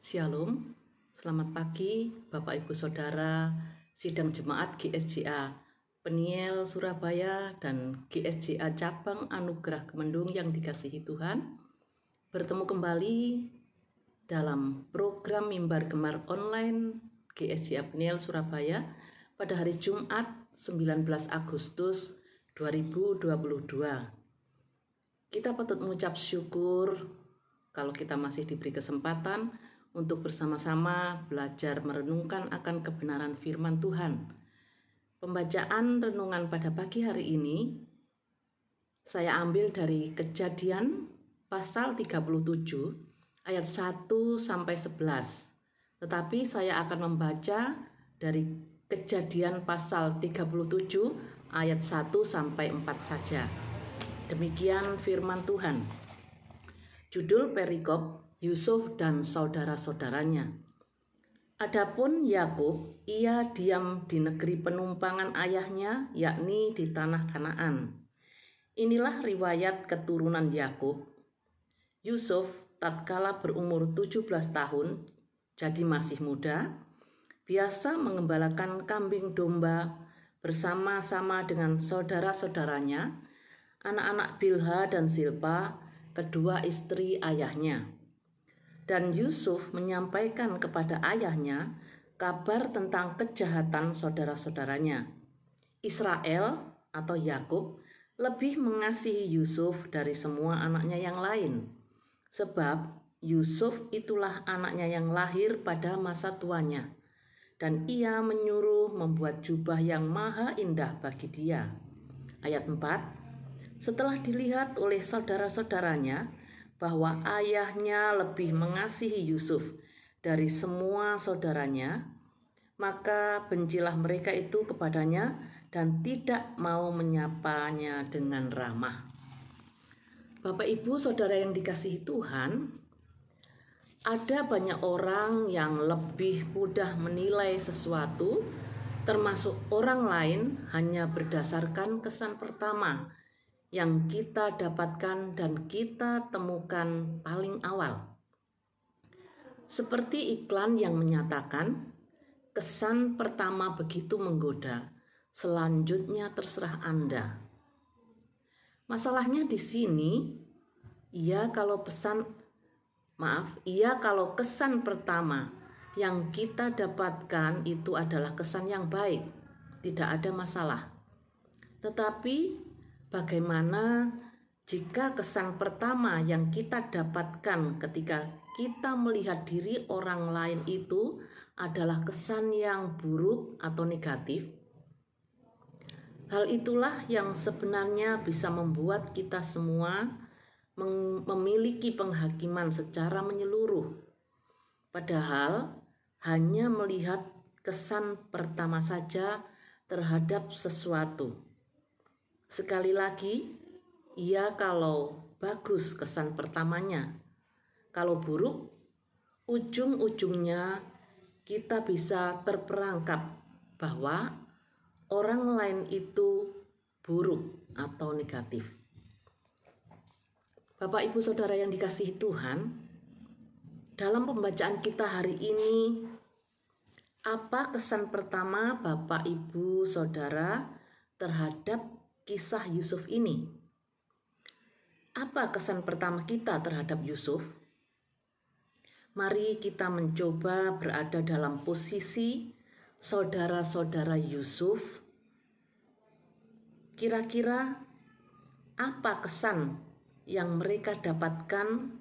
Shalom, selamat pagi Bapak Ibu Saudara Sidang Jemaat GSJA Peniel Surabaya dan GSJA Cabang Anugerah Kemendung yang dikasihi Tuhan. Bertemu kembali dalam program Mimbar Gemar Online GSJA Peniel Surabaya pada hari Jumat 19 Agustus 2022. Kita patut mengucap syukur kalau kita masih diberi kesempatan untuk bersama-sama belajar merenungkan akan kebenaran firman Tuhan. Pembacaan renungan pada pagi hari ini saya ambil dari Kejadian pasal 37 ayat 1 sampai 11. Tetapi saya akan membaca dari Kejadian pasal 37 ayat 1 sampai 4 saja. Demikian firman Tuhan. Judul perikop Yusuf dan saudara-saudaranya. Adapun Yakub, ia diam di negeri penumpangan ayahnya, yakni di tanah Kanaan. Inilah riwayat keturunan Yakub. Yusuf tatkala berumur 17 tahun, jadi masih muda, biasa mengembalakan kambing domba bersama-sama dengan saudara-saudaranya, anak-anak Bilha dan Silpa, kedua istri ayahnya. Dan Yusuf menyampaikan kepada ayahnya kabar tentang kejahatan saudara-saudaranya. Israel atau Yakub lebih mengasihi Yusuf dari semua anaknya yang lain, sebab Yusuf itulah anaknya yang lahir pada masa tuanya, dan ia menyuruh membuat jubah yang maha indah bagi dia. Ayat 4. Setelah dilihat oleh saudara-saudaranya bahwa ayahnya lebih mengasihi Yusuf dari semua saudaranya, maka bencilah mereka itu kepadanya dan tidak mau menyapanya dengan ramah. Bapak Ibu Saudara yang dikasihi Tuhan, ada banyak orang yang lebih mudah menilai sesuatu, termasuk orang lain, hanya berdasarkan kesan pertama yang kita dapatkan dan kita temukan paling awal. Seperti iklan yang menyatakan, kesan pertama begitu menggoda, selanjutnya terserah Anda. Masalahnya di sini, ia kalau kesan pertama yang kita dapatkan itu adalah kesan yang baik, tidak ada masalah. Tetapi bagaimana jika kesan pertama yang kita dapatkan ketika kita melihat diri orang lain itu adalah kesan yang buruk atau negatif? Hal itulah yang sebenarnya bisa membuat kita semua memiliki penghakiman secara menyeluruh. Padahal hanya melihat kesan pertama saja terhadap sesuatu. Sekali lagi, ia kalau bagus kesan pertamanya, kalau buruk, ujung-ujungnya kita bisa terperangkap bahwa orang lain itu buruk atau negatif. Bapak Ibu Saudara yang dikasihi Tuhan, dalam pembacaan kita hari ini, apa kesan pertama Bapak Ibu Saudara terhadap kisah Yusuf ini? Apa kesan pertama kita terhadap Yusuf? Mari kita mencoba berada dalam posisi saudara-saudara Yusuf. Kira-kira apa kesan yang mereka dapatkan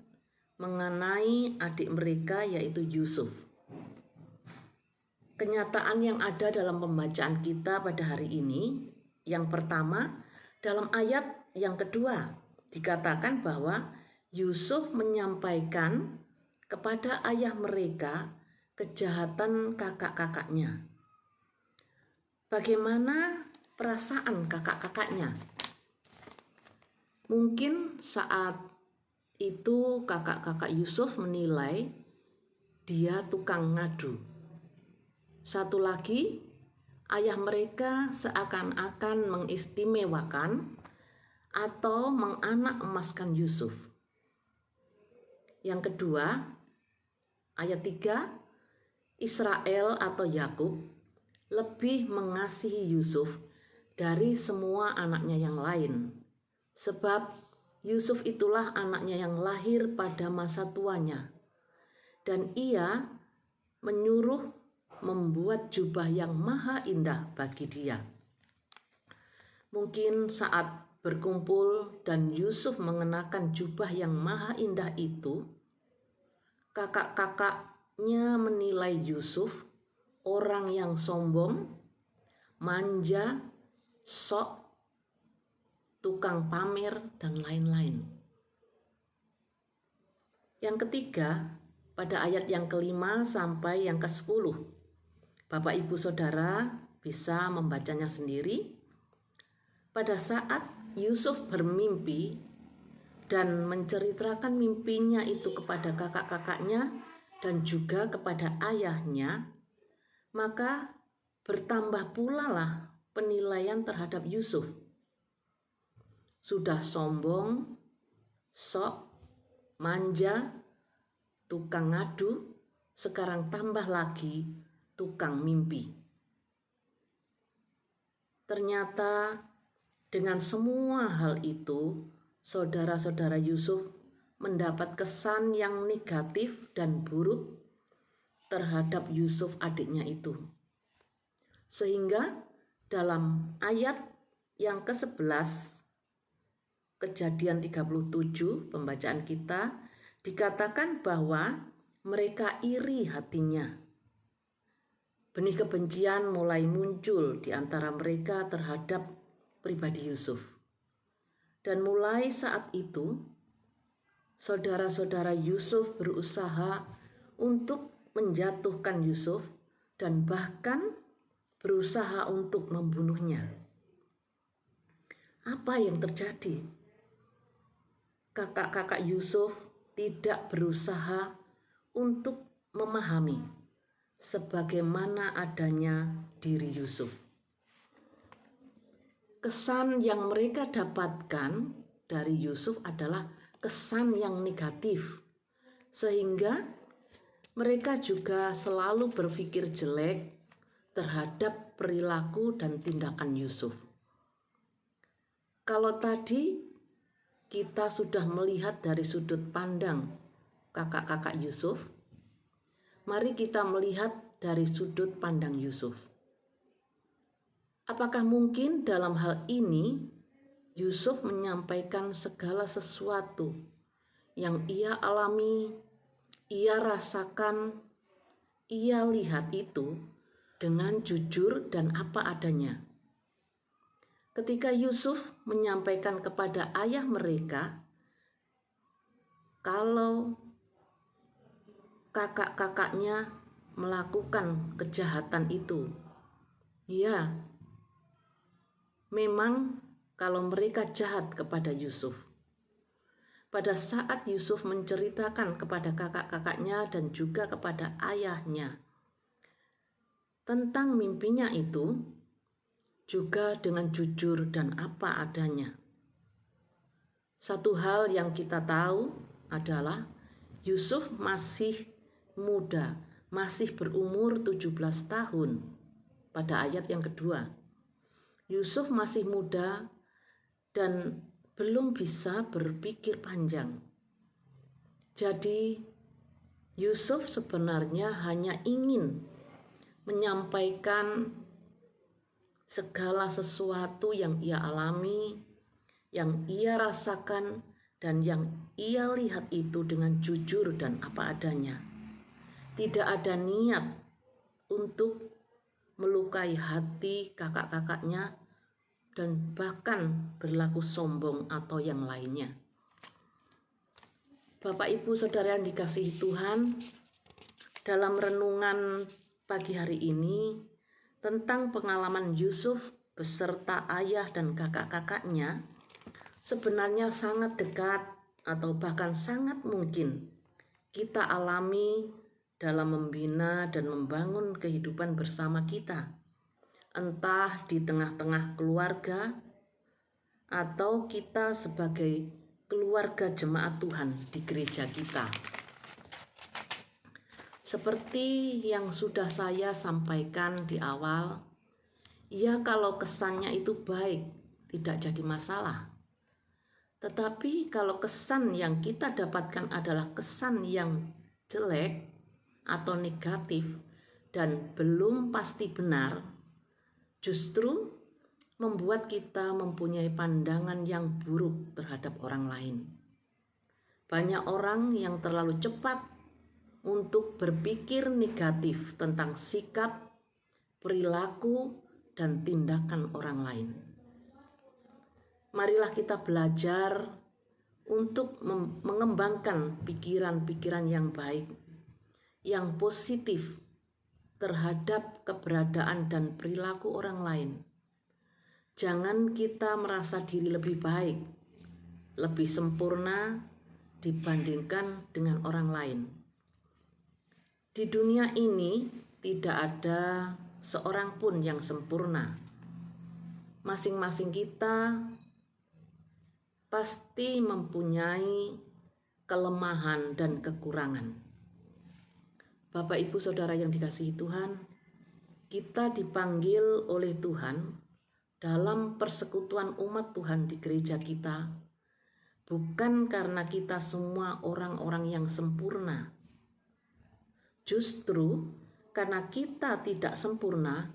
mengenai adik mereka, yaitu Yusuf? Kenyataan yang ada dalam pembacaan kita pada hari ini, yang pertama, dalam ayat yang kedua dikatakan bahwa Yusuf menyampaikan kepada ayah mereka kejahatan kakak-kakaknya. Bagaimana perasaan kakak-kakaknya? Mungkin saat itu kakak-kakak Yusuf menilai dia tukang ngadu. Satu lagi, ayah mereka seakan-akan mengistimewakan atau menganak emaskan Yusuf. Yang kedua, Ayat 3, Israel atau Yakub lebih mengasihi Yusuf dari semua anaknya yang lain, sebab Yusuf itulah anaknya yang lahir pada masa tuanya, dan ia menyuruh membuat jubah yang maha indah bagi dia. Mungkin saat berkumpul dan Yusuf mengenakan jubah yang maha indah itu, kakak-kakaknya menilai Yusuf orang yang sombong, manja, sok, tukang pamer, dan lain-lain. Yang ketiga, pada ayat yang ke-5 sampai yang ke-10, Bapak Ibu Saudara bisa membacanya sendiri. Pada saat Yusuf bermimpi dan menceritakan mimpinya itu kepada kakak-kakaknya dan juga kepada ayahnya, maka bertambah pula lah penilaian terhadap Yusuf. Sudah sombong, sok, manja, tukang ngadu, sekarang tambah lagi tukang mimpi. Ternyata dengan semua hal itu, saudara-saudara Yusuf mendapat kesan yang negatif dan buruk terhadap Yusuf adiknya itu. Sehingga dalam ayat yang ke-11 Kejadian 37 pembacaan kita dikatakan bahwa mereka iri hatinya. Benih kebencian mulai muncul di antara mereka terhadap pribadi Yusuf. Dan mulai saat itu saudara-saudara Yusuf berusaha untuk menjatuhkan Yusuf dan bahkan berusaha untuk membunuhnya. Apa yang terjadi? Kakak-kakak Yusuf tidak berusaha untuk memahami sebagaimana adanya diri Yusuf. Kesan yang mereka dapatkan dari Yusuf adalah kesan yang negatif, sehingga mereka juga selalu berpikir jelek terhadap perilaku dan tindakan Yusuf. Kalau tadi kita sudah melihat dari sudut pandang kakak-kakak Yusuf, mari kita melihat dari sudut pandang Yusuf. Apakah mungkin dalam hal ini Yusuf menyampaikan segala sesuatu yang ia alami, ia rasakan, ia lihat itu dengan jujur dan apa adanya? Ketika Yusuf menyampaikan kepada ayah mereka kalau kakak-kakaknya melakukan kejahatan itu, ya, memang kalau mereka jahat kepada Yusuf. Pada saat Yusuf menceritakan kepada kakak-kakaknya dan juga kepada ayahnya tentang mimpinya itu, juga dengan jujur dan apa adanya. Satu hal yang kita tahu adalah Yusuf masih muda, masih berumur 17 tahun pada ayat yang kedua. Yusuf masih muda dan belum bisa berpikir panjang. Jadi Yusuf sebenarnya hanya ingin menyampaikan segala sesuatu yang ia alami, yang ia rasakan, dan yang ia lihat itu dengan jujur dan apa adanya. Tidak ada niat untuk melukai hati kakak-kakaknya dan bahkan berlaku sombong atau yang lainnya. Bapak Ibu Saudara yang dikasihi Tuhan, dalam renungan pagi hari ini tentang pengalaman Yusuf beserta ayah dan kakak-kakaknya sebenarnya sangat dekat atau bahkan sangat mungkin kita alami dalam membina dan membangun kehidupan bersama kita, entah di tengah-tengah keluarga atau kita sebagai keluarga jemaat Tuhan di gereja kita. Seperti yang sudah saya sampaikan di awal, ya kalau kesannya itu baik, tidak jadi masalah. Tetapi kalau kesan yang kita dapatkan adalah kesan yang jelek atau negatif dan belum pasti benar, justru membuat kita mempunyai pandangan yang buruk terhadap orang lain. Banyak orang yang terlalu cepat untuk berpikir negatif tentang sikap, perilaku, dan tindakan orang lain. Marilah kita belajar untuk mengembangkan pikiran-pikiran yang baik, yang positif terhadap keberadaan dan perilaku orang lain. Jangan kita merasa diri lebih baik, lebih sempurna dibandingkan dengan orang lain. Di dunia ini tidak ada seorang pun yang sempurna. Masing-masing kita pasti mempunyai kelemahan dan kekurangan. Bapak, Ibu, Saudara yang dikasihi Tuhan, kita dipanggil oleh Tuhan dalam persekutuan umat Tuhan di gereja kita, bukan karena kita semua orang-orang yang sempurna. Justru karena kita tidak sempurna,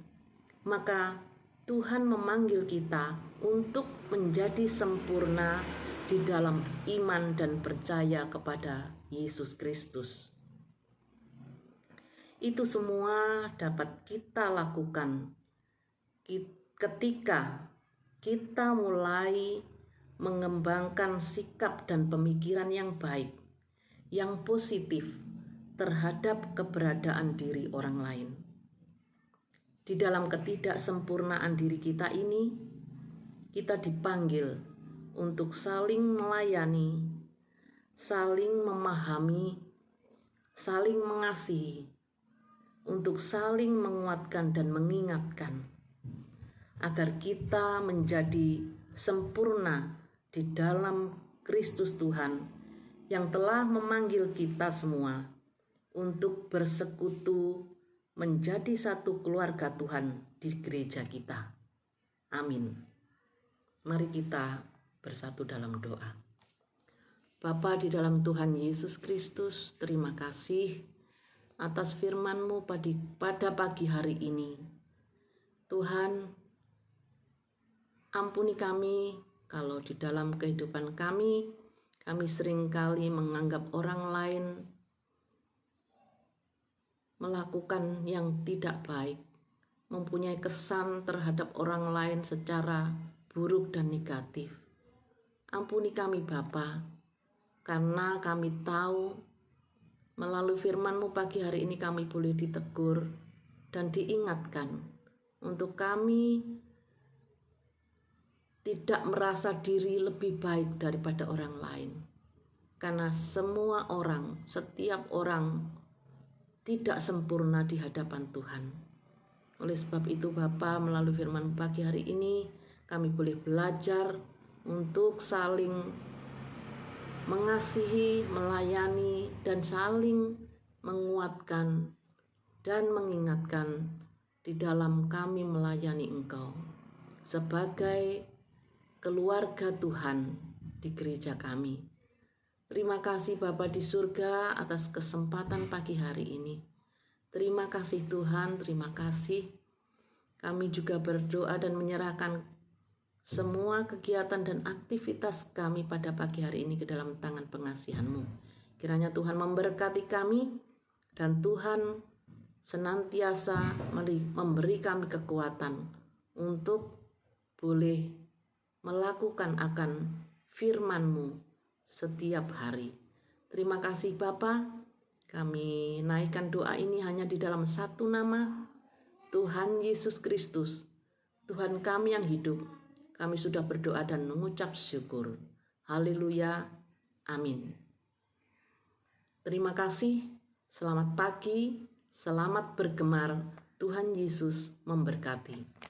maka Tuhan memanggil kita untuk menjadi sempurna di dalam iman dan percaya kepada Yesus Kristus. Itu semua dapat kita lakukan ketika kita mulai mengembangkan sikap dan pemikiran yang baik, yang positif terhadap keberadaan diri orang lain. Di dalam ketidaksempurnaan diri kita ini, kita dipanggil untuk saling melayani, saling memahami, saling mengasihi, untuk saling menguatkan dan mengingatkan, agar kita menjadi sempurna di dalam Kristus Tuhan yang telah memanggil kita semua untuk bersekutu menjadi satu keluarga Tuhan di gereja kita. Amin. Mari kita bersatu dalam doa. Bapa di dalam Tuhan Yesus Kristus, terima kasih atas firman-Mu pada pagi hari ini. Tuhan, ampuni kami kalau di dalam kehidupan kami seringkali menganggap orang lain melakukan yang tidak baik, mempunyai kesan terhadap orang lain secara buruk dan negatif. Ampuni kami Bapa, karena kami tahu melalui firman-Mu pagi hari ini kami boleh ditegur dan diingatkan untuk kami tidak merasa diri lebih baik daripada orang lain. Karena semua orang, setiap orang tidak sempurna di hadapan Tuhan. Oleh sebab itu Bapa, melalui firman pagi hari ini kami boleh belajar untuk saling mengasihi, melayani, dan saling menguatkan dan mengingatkan di dalam kami melayani Engkau sebagai keluarga Tuhan di gereja kami. Terima kasih Bapa di surga atas kesempatan pagi hari ini. Terima kasih Tuhan, terima kasih. Kami juga berdoa dan menyerahkan semua kegiatan dan aktivitas kami pada pagi hari ini ke dalam tangan pengasihan-Mu. Kiranya Tuhan memberkati kami dan Tuhan senantiasa memberi kami kekuatan untuk boleh melakukan akan firman-Mu setiap hari. Terima kasih Bapa. Kami naikkan doa ini hanya di dalam satu nama, Tuhan Yesus Kristus, Tuhan kami yang hidup. Kami sudah berdoa dan mengucap syukur. Haleluya. Amin. Terima kasih. Selamat pagi. Selamat bergemar. Tuhan Yesus memberkati.